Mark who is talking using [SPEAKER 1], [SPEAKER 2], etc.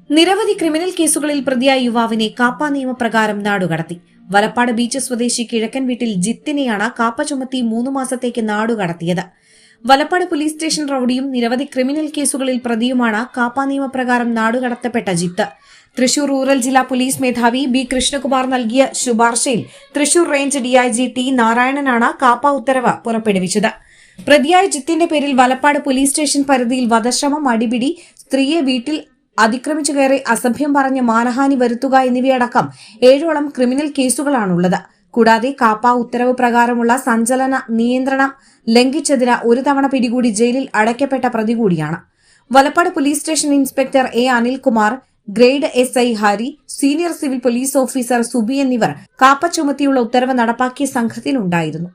[SPEAKER 1] നിരവധി ക്രിമിനൽ കേസുകളിൽ പ്രതിയായ യുവാവിനെ കാപ്പ നിയമപ്രകാരം നാടുകടത്തി. വലപ്പാട് ബീച്ച് സ്വദേശി കിഴക്കൻ വീട്ടിൽ ജിത്തിനെയാണ് കാപ്പ ചുമത്തി 3 മാസത്തേക്ക് നാടുകടത്തിയത്. വലപ്പാട് പോലീസ് സ്റ്റേഷൻ റൌഡിയും നിരവധി ക്രിമിനൽ കേസുകളിൽ പ്രതിയുമാണ് കാപ്പ നിയമപ്രകാരം നാടുകടത്തപ്പെട്ട ജിത്ത്. തൃശൂർ റൂറൽ ജില്ലാ പോലീസ് മേധാവി ബി കൃഷ്ണകുമാർ നൽകിയ ശുപാർശയിൽ തൃശൂർ റേഞ്ച് ഡിഐജി ടി നാരായണനാണ് കാപ്പ ഉത്തരവ് പുറപ്പെടുവിച്ചത്. പ്രതിയായ ജിത്തിന്റെ പേരിൽ വലപ്പാട് പോലീസ് സ്റ്റേഷൻ പരിധിയിൽ വധശ്രമം, അടിപിടി, സ്ത്രീയെ വീട്ടിൽ അതിക്രമിച്ചു കയറി അസഭ്യം പറഞ്ഞ് മാനഹാനി വരുത്തുക എന്നിവയടക്കം 7ഓളം ക്രിമിനൽ കേസുകളാണുള്ളത്. കൂടാതെ കാപ്പ ഉത്തരവ് പ്രകാരമുള്ള സഞ്ചലന നിയന്ത്രണം ലംഘിച്ചതിന് 1 തവണ പിടികൂടി ജയിലിൽ അടയ്ക്കപ്പെട്ട പ്രതി കൂടിയാണ്. Valappad police station inspector A Anilkumar, grade SI Hari, senior civil police officer Subi എന്നിവർ കാപ്പ ചുമത്തിയുള്ള ഉത്തരവ് നടപ്പാക്കിയ സംഘത്തിലുണ്ടായിരുന്നു.